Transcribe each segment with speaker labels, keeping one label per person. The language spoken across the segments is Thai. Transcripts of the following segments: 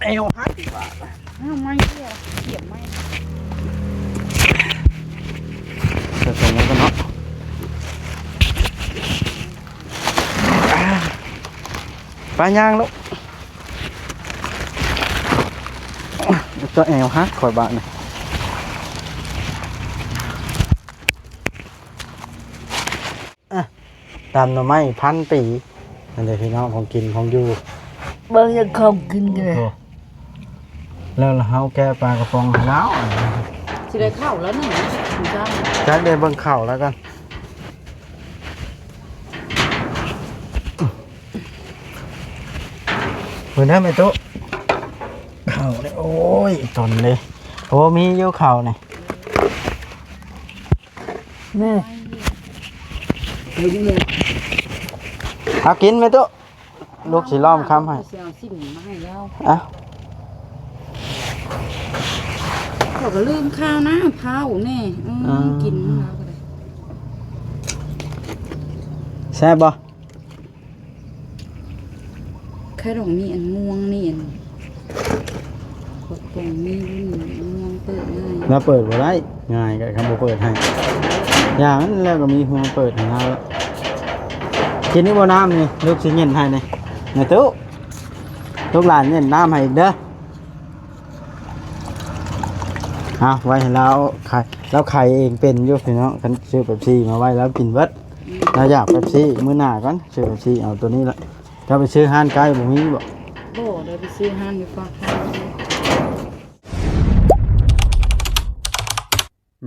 Speaker 1: เอวฮักดีกว่า
Speaker 2: ไม่เกี่ยวเกี่ยวไม่
Speaker 1: จะส่งแล้วกันเนาะปลาย่างลูกจะเอวฮักคอยบ้านนี่ตามหน่อไม้1,000 ปีนั่นเลยพี่น้องของกินของอยู่
Speaker 2: เบิ่งยังคงกินเลย
Speaker 1: แล้วเฮาแก้ปลากระป๋องแล้ว
Speaker 2: สิได้เข้าแล้วนี่ถึง
Speaker 1: จักเดินเบิ่งเข่าแล้วกันเหมือนได้ไหมตุ๊เข่าเลยโอ้ยตนเลยโอ้มีเยอะเข่าเนี่ย
Speaker 2: นี่
Speaker 1: เอากินไหมตุ๊ลูกสีล้อมคำให้
Speaker 2: สิ่งมาให้แล้ว
Speaker 1: อ่ะ
Speaker 2: เขาก็ลืมข้าวนะเผาแน่กินแล้วก็ได้
Speaker 1: แซ่บบ่
Speaker 2: แค่ดอกมีอันม่วงนี่อันกดตรงมีรุ่นม่วงเปิดง่าย
Speaker 1: แล้วเปิดบ่ได้ง่ายก็คำบ่เปิดให้อย่างนั้นแล้วก็มีหัวเปิดให้เราแล้วกินนี่บ่น้ำนี่ลูกสิเย็นให้นี่ในตู้ลูกหลานเย็นน้ำให้อีกเด้อเอาไว้ให้เราไข่แล้วไข่เองเป็นอยู่พี่น้องกันซื้อเป๊ปซี่มาไว้แล้วกินเบิดเราอยากเป๊ปซี่มื้อหน้าก่อนซื้อเป๊ปซี่เอาตัวนี้ละจะไปซื้อห้านไก่บ่มีบ่
Speaker 2: โบ้เดี๋ยวไปซื้อห้านอยู่ฝาก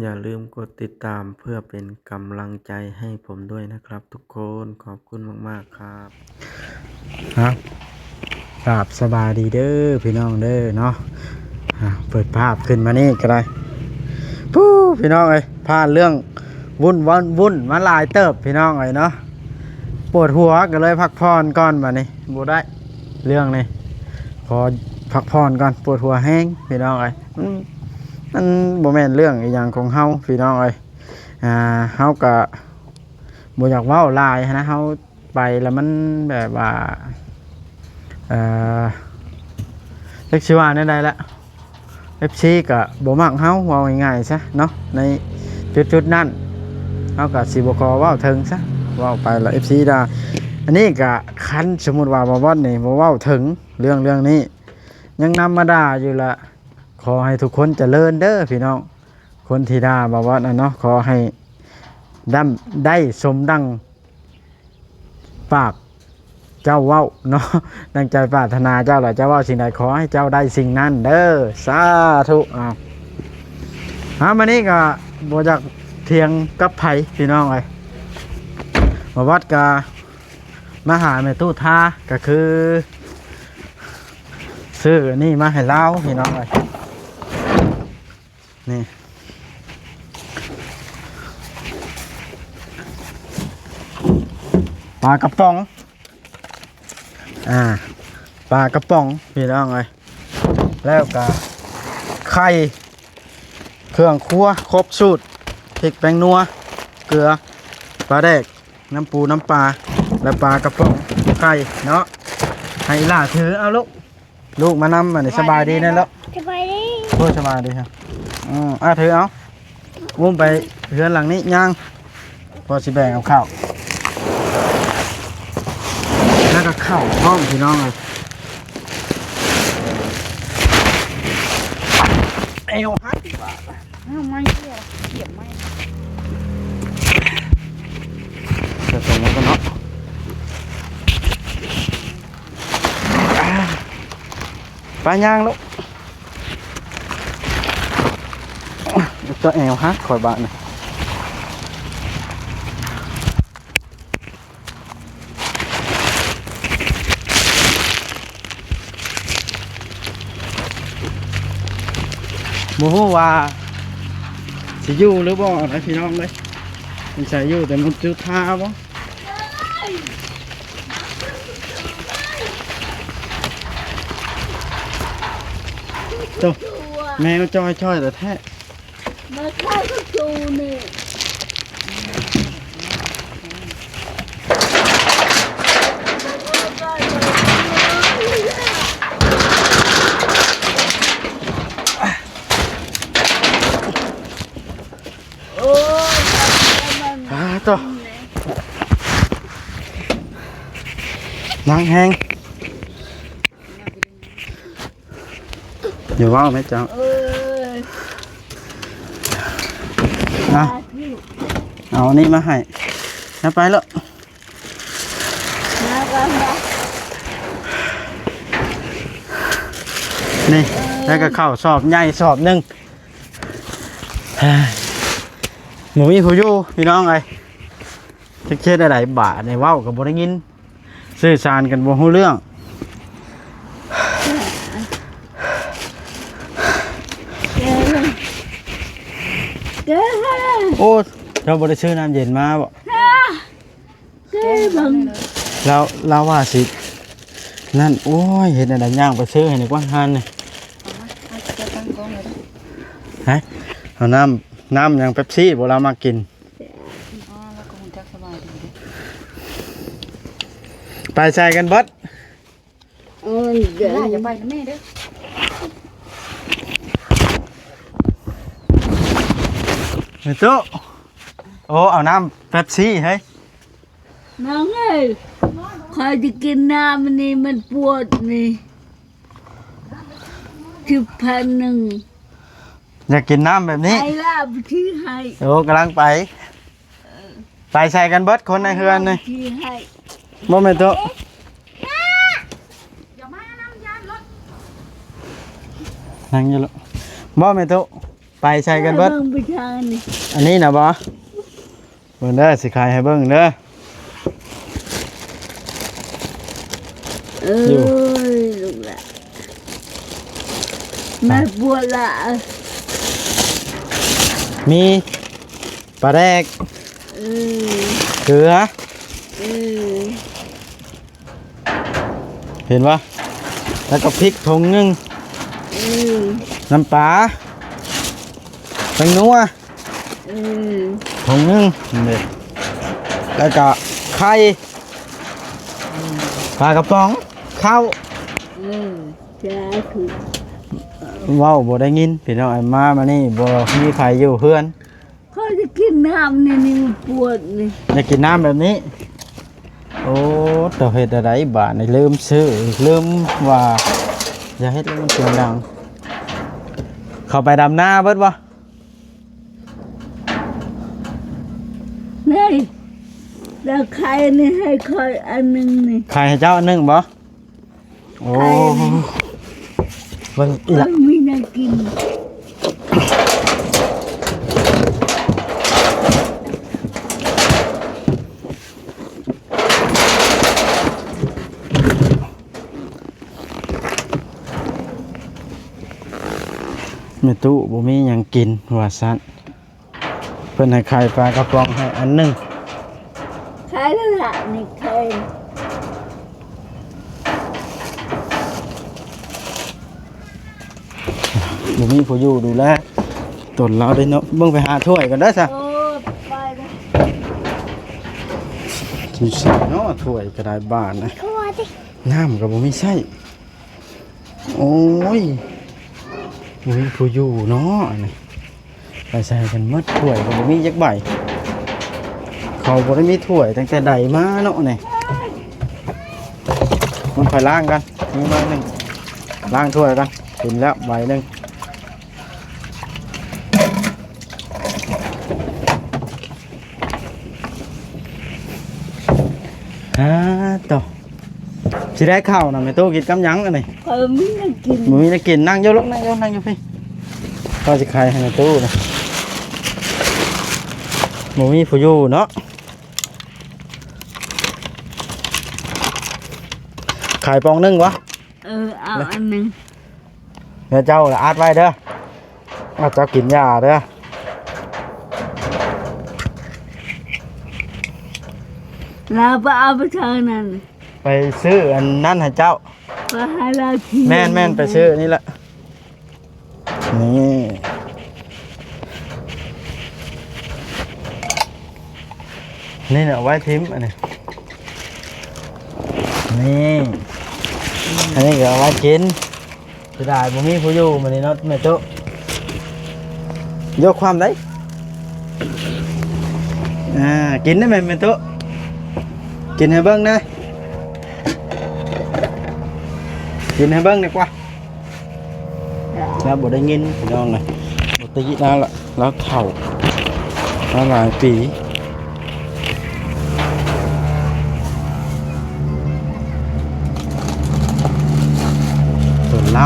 Speaker 1: อย่าลืมกดติดตามเพื่อเป็นกำลังใจให้ผมด้วยนะครับทุกคนขอบคุณมากๆครับครับกราบสบายดีเด้อพี่น้องเด้อเนาะเปิดภาพขึ้นมานี่ก็ได้ปู้พี่น้องเอ้ยผ่านเรื่องวุ่นมาหลายเติบพี่น้องเอ้ยเนาะปวดหัวก็เลยพักผ่อนก่อนบัดนี้บ่ได้เรื่องนี้ขอพักผ่อนก่อนปวดหัวแห้งพี่น้องเอ้ยมันบ่แม่นเรื่องอีหยังของเฮาพี่น้องเอ้ยเฮาก็บ่อยากเว้าหลายนะเฮาไปแล้วมันแบบว่าเล็กชิวาในใดละFC ก็บ่มักเฮาเว้าง่ายๆซะเนาะในจุดนั้นเฮาก็สิบ่ขอเว้าถึงซะเว้าไปแล้ว FC ด่าอันนี้ก็คันสมมุติว่าบ่บ่นี่บ่เว้าถึงเรื่องนี้ยังนำมาด่าอยู่ละขอให้ทุกคนเจริญเด้อพี่น้องคนที่ด่าบ่บ่น่ะเนาะขอให้ได้สมดังปากเจ้าเว้าเนาะดังใจปรารถนาเจ้าแหละเจ้าเว้าสิ่งใดขอให้เจ้าได้สิ่งนั้นเด้อสาธุมานี้ก็บ่อยากเถียงกับไผพี่น้องเอ้ยบ่วัดก็มาหาแม่ตู้ท่าก็คือซื้อนี่มาให้เราพี่น้องเอ้ยนี่ปลากระป๋องปลากระป๋องพี่น้องเอ้ยแล้วก็ไข่เครื่องครัวครบสูตรพริกแป้งนัวเกลือปลาแดกน้ำปูน้ำปลาและปลากระป๋องไข่เนาะให้ล่าถือเอาลูกมานำมันสบายดีนั่นแล้ว
Speaker 3: สบายดี
Speaker 1: พูดสบายดีครับถือเอาวุ้มไปเรือนหลังนี้ย่างพอสิแบ่งเอาข้าวแล้วก็ข้าวห้องพี่น้องเลยเอวฮักดีกว่า
Speaker 2: ไม่เกี่ยวเกี่ยวไม่
Speaker 1: จะส่งแล้วกันเนาะปลาย่างลูกจะเอวฮักคอยบ้านเลยโมโหว่าสิอยู่หรือบ่นะพี่น้องเลยมันใส่อยู่แต่มันจุดท่าบ่โตแมวจ้อยแต่แท้
Speaker 3: มาเข้าก็จูนี่
Speaker 1: ตัวนั่งแห้งอยู่ว่าวไหมเจ้า
Speaker 3: เออ
Speaker 1: นะเอาอันนี้มาให้นะไปแล้ว
Speaker 3: มากันนะ
Speaker 1: นี่แล้วก็เข้าสอบใหญ่สอบหนึ่งเฮ้ยหมูมีผู้อยู่พี่น้องไอ้จะเช็ดอะไรบาทในว้าวกับบ่ได้ยินสื่อสารกันบ่รู้เรื่อง
Speaker 3: เก้ฮะ
Speaker 1: โอ้เราบ่ได้ซื้อน้ำเย็นมาบ่
Speaker 3: เก้บัง
Speaker 1: เราว่าสินั่นโอ้ยเห็นอะไรย่างไปซื้อให้ในกว้างหันนี่
Speaker 2: เอาจะตั้งกล้องเลยนะ
Speaker 1: ฮะเอาน้ำอย่างเป๊ปซี่บ่เรามากิน
Speaker 2: อ๋อแล้วก็คงจะสบายดีเด้อ
Speaker 1: ไปใส่กันเบิด
Speaker 3: โอ้ยเก้
Speaker 2: ย่าอย่าไปนะแม่เด้อ
Speaker 1: นี่ตุ๊โอ้เอาน้ำเป๊ปซี่เฮ้ย
Speaker 3: น้องเอ้ยคอยจะกินน้ำนี่มันปวดนี่10,000
Speaker 1: อยากกินน้ำแบบนี้
Speaker 3: ให้ลาบที่ให้
Speaker 1: โอ้กำลังไปใส่กันเบิดคนในเฮือนนี่
Speaker 3: ที่ให้
Speaker 1: บ่แม่นตุ๊นั่งอยู่ลูกบ่แม่นตุ๊ไปใส่กันเบิด
Speaker 3: บิ่งไปทางนี่
Speaker 1: อันนี้นะบ่เบิ่งเด้อสิขายให้เบิ่งเด้อ
Speaker 3: เอ้ยลูกละมันปวดละ
Speaker 1: มีปลาแดก
Speaker 3: เออ
Speaker 1: เกลือ
Speaker 3: เออ
Speaker 1: เห็นปะแล้วก็พริกถุงนึง
Speaker 3: เออ
Speaker 1: น้ำปลาเป็นนัว
Speaker 3: เออ
Speaker 1: ถุงนึงนี่แล้วก็ไข่ปลากระป๋องข้าว
Speaker 3: เออจ้าถูก
Speaker 1: ว้าวบ่ได้ยินพี่น้องไอ้มานี่บ่มีใครอยู่เพื่อน
Speaker 3: เขาจะกินน้ำนี่นี่มันปวดนี่
Speaker 1: อยากกินน้ำแบบนี้โอ้ตัวเฮ็ดอะไรบาดนี่ลืมซื้อลืมว่าอย่าเฮ็ดให้มันเสียงดังเข้าไปดำหน้าเบิดบ่
Speaker 3: นี่แล้วใครนี่ให้คอยอันหนึงนี่
Speaker 1: ใครให้เจ้าอันหนึงบ่โอ้เบิ่งอีห
Speaker 3: มั
Speaker 1: ละ
Speaker 3: นมีน่ากิน
Speaker 1: แม่ตู้บ่มีหยังกินว่าซั่นเพิ่นให้ไข่ปลากระป๋องให้อันหนึง
Speaker 3: ใครแล้วล่ะนี่ใคร
Speaker 1: บ่มีผู้อยู่ดูแลตนเราได้เนาะเบิ่งไปหาถ้วยกันเด้อซะ
Speaker 3: โอ้ไปเลย
Speaker 1: สิใส่เนาะถ้วยก็ได้บ้านนะน้ำก็บ่มีใช้โอ้ยบ่มีผู้อยู่เนาะนี่ไปใส่กันหมดถ้วยก็บ่มีจักใบเขาบ่ได้มีถ้วยตั้งแต่ใดมาเนาะนี่มันไปล้างกันมีใบหนึงล้างถ้วยกันกินแล้วใบหนึง ต่อสิได้ข้าวนะแม่ตู้กินกำยังกันนี่
Speaker 3: คอยมีน่ากิน
Speaker 1: บ่มีจะกินนั่งอยู่ลูกนั่งอยู่พี่ก็สิขายให้แม่ตู้นะบ่มีผู้อยู่เนาะขายปองนึงวะ
Speaker 3: เอาอันหนึง
Speaker 1: เดี๋ยวเจ้าละอัดไว้เด้อเอาเจ้ากินยาเด้อ
Speaker 3: เราไปเอาไปทางนั้น
Speaker 1: ไปซื้ออันนั้นให้เจ้า
Speaker 3: ไปให้เราที่
Speaker 1: แม่นไปซื้อนี่แหละนี่นี่เนี่ยเอาไว้ทิมอันนี้นี่อันนี้ก็เอาไว้กินจะได้บ่มีผู้อยู่มันนี่เนาะแม่โตะยกความได้ กินได้ไหมแม่ตุ๊กินให้เบิ่งนะกินให้เบิ่งดีกว่าแล้วบ่ได้ยินพี่น้องเลยบ่ตีแล้วล่ะแล้วเฒ่าแล้วหลายปีส่วนเล่า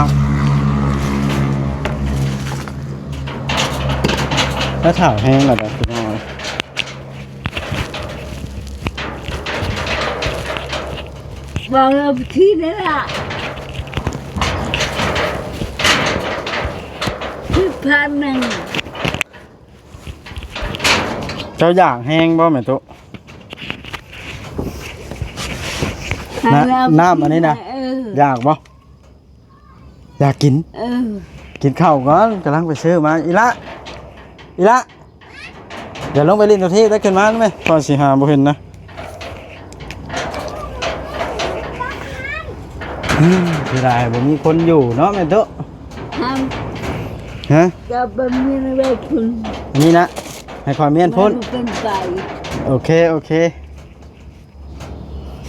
Speaker 1: แล้วเฒ่าแห้งแล้วนะพี่น้องเลย
Speaker 3: บอกเราที่นั่นล่ะ1,000
Speaker 1: เจ้าอยากแห้งบ่แม่ตุ๊น้ำอันนี้นะอยากบ่อยากกินกินข้าวก่อนกำลังไปซื้อมาอีละเดี๋ยวลงไปเล่นตัวที่ได้ขึ้นมาไหมตอนสิหาบ่เห็นนะคือได้บ่มีคนอยู่เนาะแม่ตุ๊ ฮะ
Speaker 3: จะเป็นเมียนอะไรคุณ
Speaker 1: อันนี้นะให้ความเมียนพ้น
Speaker 3: เป็นไก่
Speaker 1: โอเค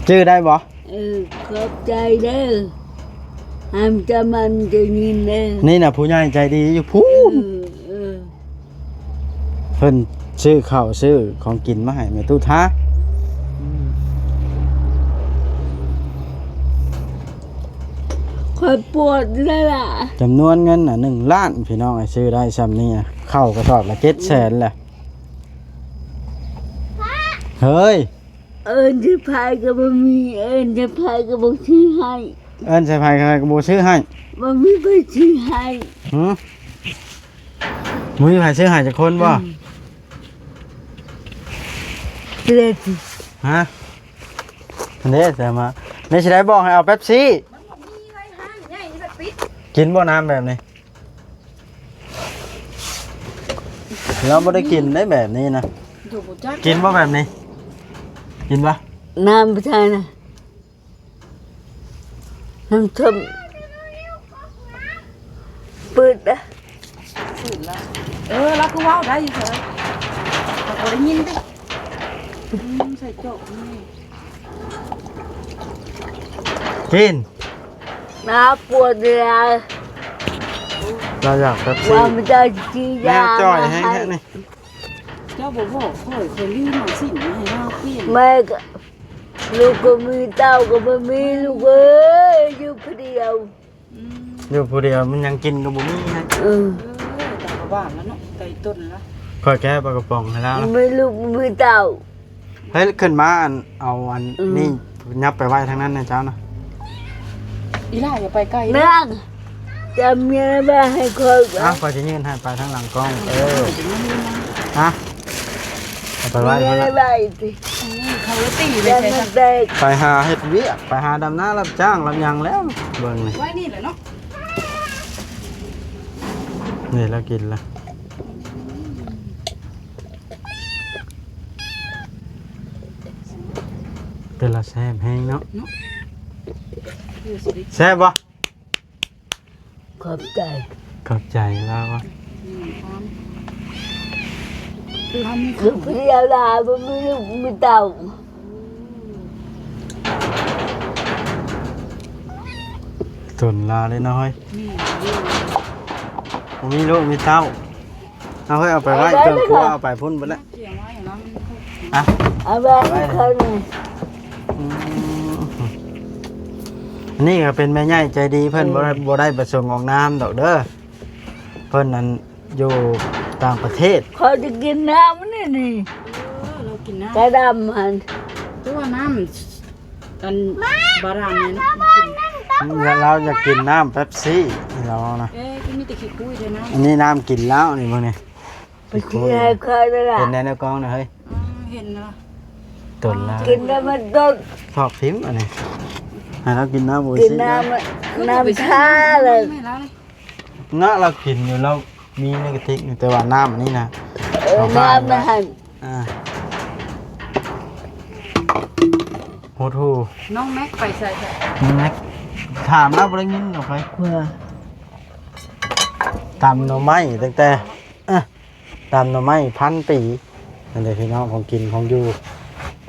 Speaker 1: ชื่อได้บ่
Speaker 3: ขอบใจเด้อห้ามจะมันจะยินเด้อ
Speaker 1: นี่น่ะผู้ใหญ่ใจดีอยู่พูนเพิ่นซื้อข้าวซื้อของกินมาให้แม่ตู้ท้า
Speaker 3: คอยปวดเลยล่ะ
Speaker 1: จำนวนเงินน่ะ1 ล้านพี่น้องให้ซื้อได้ซ้ำนี่นะเข้ากระสอบละ700,000แหละเฮ้ย
Speaker 3: จะพายก็บ่มีจะพายก็บ่ซื้อให้
Speaker 1: เอิ้นใส่ไผใครก็บ่ซื้อให้
Speaker 3: บ่มีไปซื้อให้
Speaker 1: มึงมีไผซื้อให้จักคนบ่
Speaker 3: เลย
Speaker 1: ฮะอันนี้แต่มานี่สิได้บอกให้เอาเป๊ปซี่กินบ่น้ำแบบนี้เราไม่ได้กินได้แบบนี้นะกินบ่แบบนี้กินปะ
Speaker 3: น้ำไปทานนะน้ำส้มเปิดนะ
Speaker 2: แล้วก็ว้าวได้อยู่เถอะแต่ก็ได้ยินดิใส่โจ๊กนี่
Speaker 1: กิน
Speaker 3: น้ำปวดเลย
Speaker 1: เราอยากเป๊ปซี่
Speaker 3: ว่ามันจะกิน
Speaker 1: แม
Speaker 3: ยาว
Speaker 1: จ่อยให้แค่นี้
Speaker 2: เจ้าบอกค่อยเคยลืมเอาสิ่งมาให้เราเปลี่ยน
Speaker 3: แม่ก็ลูกก็มีเต้าก็ไม่มีลูกเอ้ยอยู่คนเดียว
Speaker 1: อยู่ผู้เดียวมันยังกินกับบุมี่นะ
Speaker 2: แต่ก็บ้านแล้วเนาะไก่ต้นแล้ว
Speaker 1: ค่อยแก้ปลากระป๋องให้แล้วนะ
Speaker 3: ไม่ลูกไม่เต้า
Speaker 1: เฮ้ยขึ้นมาเอาอันนี่ยับไปไว้ทางนั้นนะเจ้านะ
Speaker 2: อีล่าอย่าไปใกล้
Speaker 3: นั่งจะมีอะไรให้คอย
Speaker 1: พอจะยื่นให้ไปทางหลังกล้องฮะเอาไปไว้
Speaker 3: มี
Speaker 1: ทาง
Speaker 3: อะ
Speaker 1: นั้น
Speaker 3: ไรสิ
Speaker 2: เขาตีไป
Speaker 3: จะ
Speaker 2: ใช่ไหม
Speaker 3: มันเด็ก
Speaker 1: ไปหาเฮ็ดเวียกไปหาดำน้ารับจ้างรับหยังแล้วเบิ่งนี่
Speaker 2: ไว้นี่แหละเนาะ
Speaker 1: นี่แล้วกินละเป็นละแซ่บแห้งเนาะแซ่บบ่
Speaker 3: ขอบใจ
Speaker 1: ขอบใจแล้ววะ
Speaker 3: ลูกเดียวลาไม่มีลูกไม่เต้า
Speaker 1: ตุนลาเลยน้อยผมมีลูกมีเต้าเอาให้เอาไปไว้เครื่องครัวเอาไปพุ่นไปแล้ว
Speaker 2: เกี่ยวไว้อย่างนั้น
Speaker 1: อ่ะ
Speaker 3: เอาไปให้เขาหน่อย
Speaker 1: อันนี้ก็เป็นแม่ใหญ่ใจดีเพิ่นบ่ได้ประสงค์ออกน้ำดอกเด้อเพิ่นนั้นอยู่ต่างประเทศ
Speaker 3: เขาจะกินน้ำนี่นี่
Speaker 2: เรากินน้
Speaker 3: กระดำมัน
Speaker 2: ำตัวน้ำกันบารานเนี่ยนะ
Speaker 1: เราอยากกินน้ำเป๊ปซี่เรานะ
Speaker 2: ก็มีแต่ขี้กุ้ยเลยนะ
Speaker 1: อันนี้น้ำกินแล้วนี่พวกนี้
Speaker 3: ไปกินให้เขาเลยล่ะ
Speaker 1: เป็นในกองนะเฮ้ย
Speaker 2: เห็นนะ
Speaker 1: ตุนแล้ว
Speaker 3: กินน้ำมันต้น
Speaker 1: ชอบพิมพ์อันนี้ให้เรากินน้ำบู
Speaker 3: กิน
Speaker 1: ซี่
Speaker 3: น้ำชาเลย
Speaker 2: ไม่แล้วเลย
Speaker 1: เนาะเรากินอยู่เรามีในกระติกอยู่แต่ว่าน้ำอันนี้นะ
Speaker 3: น้ำมันหัน
Speaker 1: โหทู
Speaker 2: น้องแม็กไปใส่
Speaker 1: แม็กถามแล้วบ่ได้ยินหรอกไป
Speaker 3: ว่า
Speaker 1: ตำหน่อไม้ตั้งแต่ตำหน่อไม้1,000 ปี นั่นเลยพี่น้องของกินของอยู่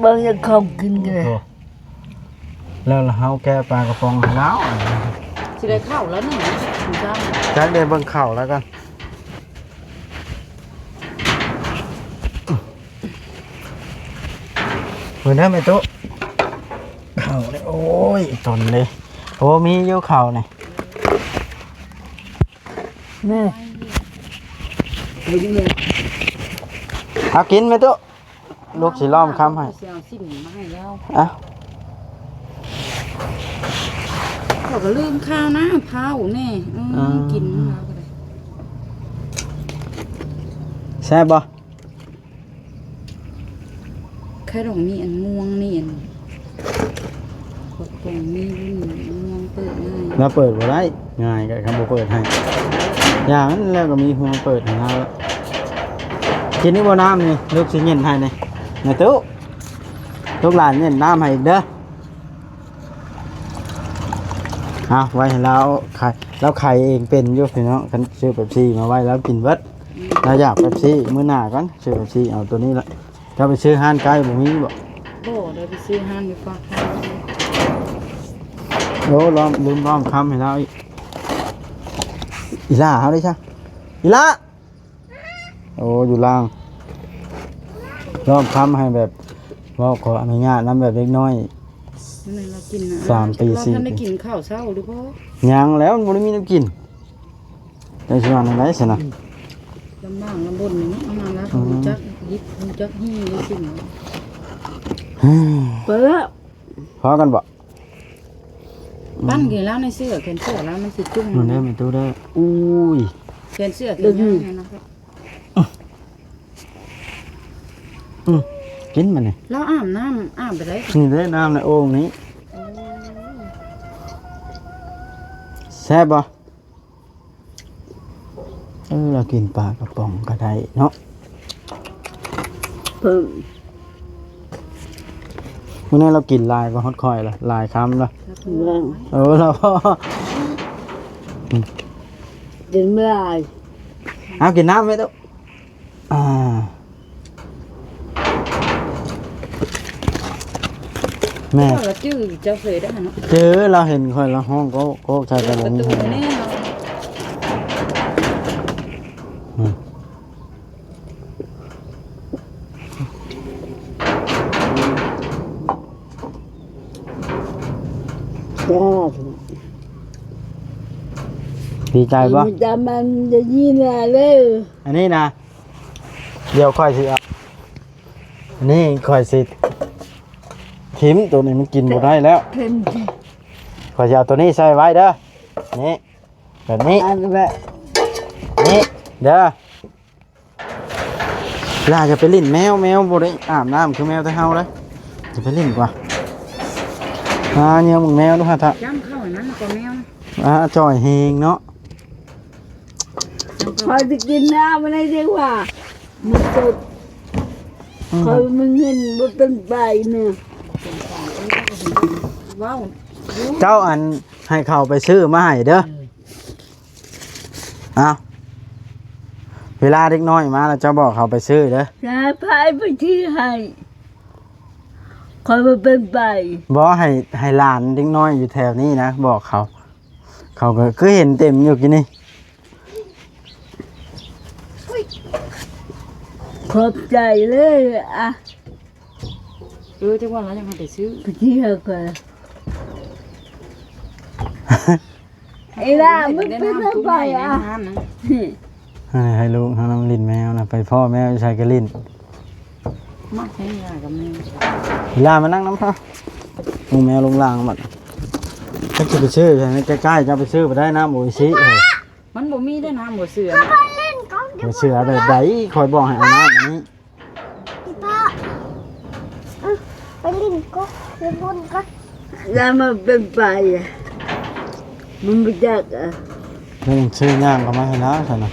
Speaker 3: เบิ่งจะของกินกันเลย
Speaker 1: โอ้แล้วเฮาแก้ปลากระป๋องให้แล้ว
Speaker 2: สิได้เข้าแล้วนี่ถึงจ้า
Speaker 1: จักเดี๋ยวเบิ่งข้าวแล้วกันเหมือนเดิมไอ้ตุ๊ข้าวเลยโอ้ยตนเลยโอ้มีอยู่ข้าวนี่
Speaker 3: แม่ไปดูเลย
Speaker 1: เอากินไหมตุ๊ลูกสิล้อมคำให้
Speaker 2: เสียวสิ่งมาให้แล้ว
Speaker 1: อ่ะ
Speaker 2: เขาก็ลืมข้าวนะเผาแน่กินแล้วก็ได้
Speaker 1: แซ่บบ่
Speaker 2: ไข่ดองมีอันม่วงนี่อันกดตรงมีรุ่นม่วงเปิดง่าย
Speaker 1: เราเปิดบ่ได้ง่ายก็คำบ่เปิดให้อย่างนั้นแล้วก็มีหัวเปิดให้เราแล้วกินนี่บ่น้ำนี่ลูกสิเย็นให้นี่แม่ตุ๊ลูกหลานเย็นน้ำให้อีกเด้อเอาไว้ให้เราไข่เราไข่เองเป็นอยู่พี่น้องคันซื้อเป๊ปซี่มาไว้แล้วกินเบิดเราอยากเป๊ปซี่มื้อหน้าก่อนซื้อเป๊ปซี่เอาตัวนี้ละจะไปซื้อห้านไก่บ่มีบ่
Speaker 2: โบ้เดี๋ยวไปซื้อห้างไปฝากข้าว
Speaker 1: โอ้ล้อมลืมล้อมคำให้เราอีล่าเขาได้ใช่อีล่าโอ้อยู่ล่างล้อมคำให้แบบว่าขออนุญาตน้ำแบบเล็กน้อย
Speaker 2: นั่นเรากินนะ
Speaker 1: 3 ปี
Speaker 2: เรา
Speaker 1: 4
Speaker 2: ท่านได้กินข้าวเช้าหรือเปล่า
Speaker 1: ยังแล้วมันบ่ได้มีน้ำกินได้ชิมอะไรสินะ
Speaker 2: ลำบากลำบนอย่างนี้เอามาแล้วหูจักยิบหูจักหิ้งเลยสิ่ง
Speaker 3: เปิดแล้ว
Speaker 1: พอกันบ่
Speaker 2: ปั้นกินแล้วในเสื้อแขนเสื้อแล้วมันสิจุ่ม
Speaker 1: มันได้มีตู้ได้อุ้ย
Speaker 2: แขนเสื้อแขนยาวไงนะครับ
Speaker 1: กินมันนี่
Speaker 2: แล้วอาบน้ำอาบไปเลย
Speaker 1: นี่ได้น้ำในโอ่งนี้แซ่บบ่เรากินปลากระป๋องก็ได้เนาะ
Speaker 3: เพิ่ม
Speaker 1: มื้อนี้เรากินลายก็ฮอตคอยละลายคำละ
Speaker 3: เรื่อง
Speaker 1: เรา
Speaker 3: กินไม่ได้
Speaker 1: เอากินน้ำไหมตุ๊แม่
Speaker 2: เราจื้อเจ้าเคยได้เนาะ
Speaker 1: เจอเราเห็นคอยละห้องก็ใส่กระ
Speaker 2: ประ
Speaker 1: บอก
Speaker 2: ตู
Speaker 1: นี่
Speaker 2: นี่
Speaker 3: จ้า
Speaker 1: ดีใจปะ
Speaker 3: มันจะมันจะยินอะไรเลย
Speaker 1: อันนี้นะเดี๋ยวค่อยสิเอาอันนี้ค่อยสิทิมตัวนี้มันกินหมดได้แล้ว
Speaker 3: เพิ่ม
Speaker 1: ค่อยจะเอาตัวนี้ใส่ไว้เด้อนี่แบบนี้
Speaker 3: อันแบบ
Speaker 1: นี่เด้อลาจะไปลิ้นแมวบ่ได้อาบน้ำคือแมวแต่เฮาเลยจะไปลิ้นกว่าเนี่ยมึงแมวดูฮะท่า
Speaker 2: จ้ำเข้าอย่างนั้นก็แมว
Speaker 1: จ่อยเฮงเนาะ
Speaker 3: พอจะกินน้ำมันได้ดีกว่ามันสดคอยมันเงินมันเป็นใบเนี่ย
Speaker 2: ว้าว
Speaker 1: เจ้าอันให้เขาไปซื้อมาให้เด้อเอาเวลาเด็กน้อยมาแล้วเจ้าบอกเขาไปซื้อเด้อ
Speaker 3: จะพายไปที่ให้คอยมันเป็นใบ
Speaker 1: บอกให้หลานเด็กน้อยอยู่แถวนี้นะบอกเขาก็คือเห็นเต็มอยู่กินนี่
Speaker 3: ขอบใจเลยอ่ะ
Speaker 2: จังว่าแล้วยังไม่ได้ซื้อ
Speaker 3: ไปที่ให้ก่อนไอ้ล่ะมันเป็นอะไรอ่ะ
Speaker 1: ให้ลูกให้น้ำลิ้นแมวนะไปพ่อแมวใช้กระลิ้น
Speaker 2: มาใช้ยากับแม่
Speaker 1: เวลามานั่งน้ำพ่อลุงแมวลงล่างหมดถ้าจะไปซื้อใกล้ๆจะไปซื้อไปได้น้ำโอ้ยซิ
Speaker 2: มันบ่มีได้น้ำบ่เสือ
Speaker 1: ไปซื้อแบบใดคอยบอกให้เอาน้ำนี้
Speaker 4: ไปลิ้นก็ไปบนก็
Speaker 3: แล้วมันเป็นใบอ่ะมันไม่จักอ่ะ
Speaker 1: แล้วยังซื้อย่างเขามาให้น้าใช่ไหม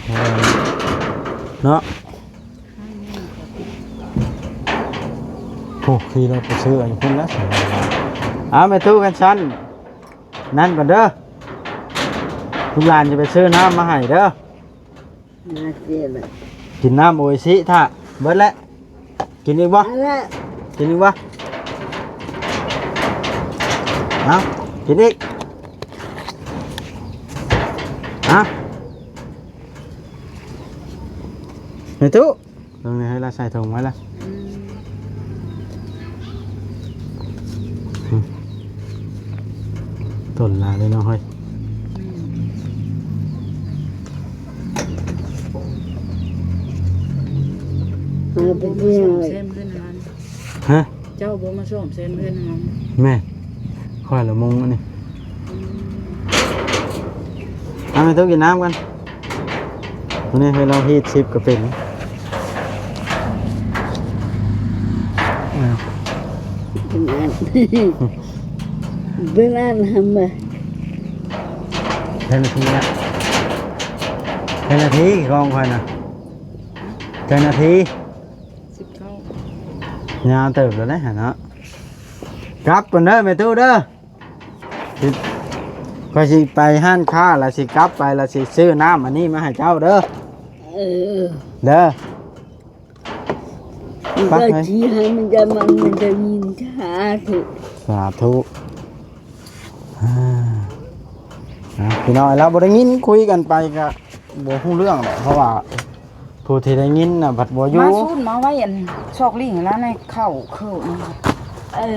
Speaker 1: เนาะโอ้คือเราไปซื้ออยู่พุ่นแล้วไปตู้กันชั้นนั่นก่อนเด้อลูกหลานจะไปซื้อน้ำมาให้เด้อ
Speaker 3: น่าเสียเลย
Speaker 1: กินน้ำโออิชิท่าเบิดแล้ว กินอีกบ่
Speaker 3: อะไร
Speaker 1: กินอีกบ่เอากินอีกในตู้ตรงนี้ให้เราใส่ถุงไว้ละต้นลาเลยเนาะเฮ้ย
Speaker 3: เอาไป
Speaker 2: บ่
Speaker 3: ที่
Speaker 2: มา
Speaker 3: ไหน
Speaker 2: ส่งเส้นเพื่อนงาน
Speaker 1: ฮะ
Speaker 2: เจ้าบ่มาส่งเส้นเพื่อนงาน
Speaker 1: แม่ค่อยละมงอันนี้เอาไปตู้กินน้ำกันวันนี้ให้เราฮีทชิปก็เป็น
Speaker 3: เป็นอันทำไม
Speaker 1: เป็นนาทีละเป็นนาทีกองค่อยนะเป็นนาที
Speaker 2: 19
Speaker 1: ยาวเติบแล้วนะฮะเนาะกลับก่อนเด้อแม่ตู้เด้อสิก็สิไปห้านค้าแล้วสิกลับไปแล้วสิซื้อน้ำอันนี้มาให้เจ้าเด้อ
Speaker 3: เออ
Speaker 1: เด้อ
Speaker 3: มันก็ชี้ให้มันจะยินช้าถูก
Speaker 1: สาธุพี่น้อยเราบ่ได้ยินคุยกันไปก็บ่ฮู้เรื่องหรอกเพราะว่าผู้ที่ได้ยินน่ะบัดบ่อยู่
Speaker 2: มาสูนมาไว้อันชอกลิงแล้วในเข้านี่
Speaker 3: เออ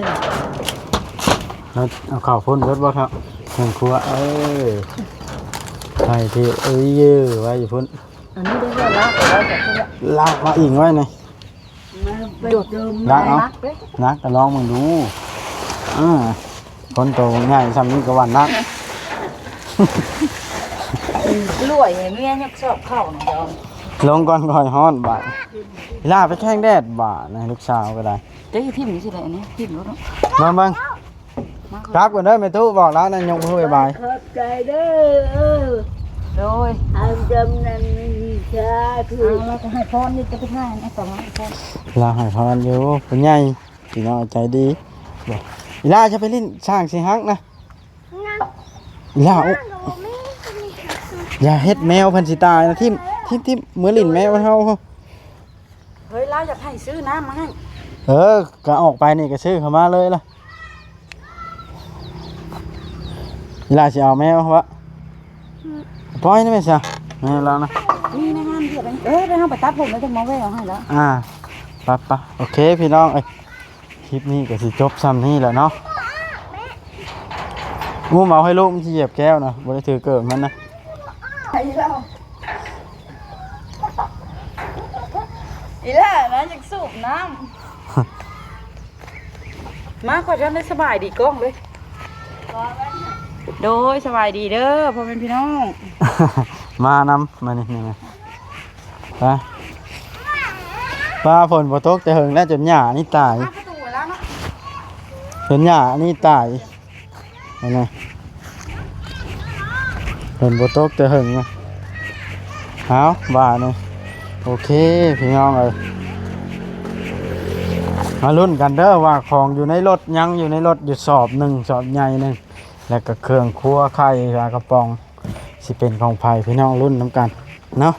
Speaker 1: แล้วเอาข้าวพ่นรถบ่ครับเครื่องครัวใช่ที่ยื้อไว้อยู่พุ่น
Speaker 2: อันนี้ได้แล้วละแล้วแต่เพิ่น
Speaker 1: ลากมาอิงไว้หน่อย
Speaker 3: มาไปเติม
Speaker 1: ลากเอา
Speaker 2: นักเด้
Speaker 1: นักก็ลองมึงดูคนโตง่ายซ้ำนี้ก็ว่านัก
Speaker 2: รวยให้เมียยักชอบเข้านี่ดอก
Speaker 1: ลงก่อนก่อยฮ้อนบาดลาไปแข้งแดดบาดนะลูกสาวก็ได้
Speaker 2: เจ๊ทิ่มนี่สิได้อันนี้ทิ่มรถเนาะ
Speaker 1: มาเบิ่งกลับกันเด้อแม่ตู้บอกแล้วนั่นยกมือบ๊ายบาย
Speaker 3: ขอบใจเด้อ
Speaker 2: โดย
Speaker 3: ทำจำนั้นไม่มีช้าถู
Speaker 2: เอา
Speaker 3: ก
Speaker 2: แล้วก็ให้พรนี่จะไปให้ไอ้ต่อมาพร
Speaker 1: ลาให้พรอยู่เป็นใหญ่พี่น้องใจดีบอกอีลาจะไปเล่นช่างสิฮักนะอีลาโอ้อย่าเฮ็ดแมวเพันสิตายนะทิมเหมือนลิ้นแมวเฮา
Speaker 2: เฮ้ยเราอยากให้ซื้อน้ำมาให้
Speaker 1: ก็ออกไปนี่ก็ซื้อเข้ามาเลยล่ะอีลาสิเอาแมววะปล่อยนี่แม่ซะแมวแล้วนะ
Speaker 2: นี่ในงานเดียวกันไปห้องไปตัดผมแล้วจะมาแวะเอาให้แล้ว
Speaker 1: ปะโอเคพี่น้องคลิปนี้ก็สิจบซ้ำนี่แหละเนาะงูเมาให้ลูกมันสิเหยียบแก้วนะบ่ได้ถือเกิดมันนะ
Speaker 2: อีล่ะนะอยากสูบน้ำมาขอฉันได้สบายดีกล้องเลยโดยสบายดีเด้อพ่อเป็นพี่น้อง
Speaker 1: มานำมานี่ไงไปปลาฝนบ่ตกแต่เหิงแล้วจนหญ้านี่ตาย
Speaker 2: มาประตูแล้วเนาะ
Speaker 1: จนหญ้านี่ตายเห็นไหมฝนบ่ตกแต่เหิงนะเอาบ้านี่โอเคพี่น้องมาลุ้นกันเด้อว่าของอยู่ในรถยังอยู่ในรถอยู่สอบหนึ่งสอบใหญ่หนึ่งแล้วก็เครื่องครัวไข่ปลากระป๋องสิเป็นของไผ่พี่น้องรุ่นน้ำกันเนาะ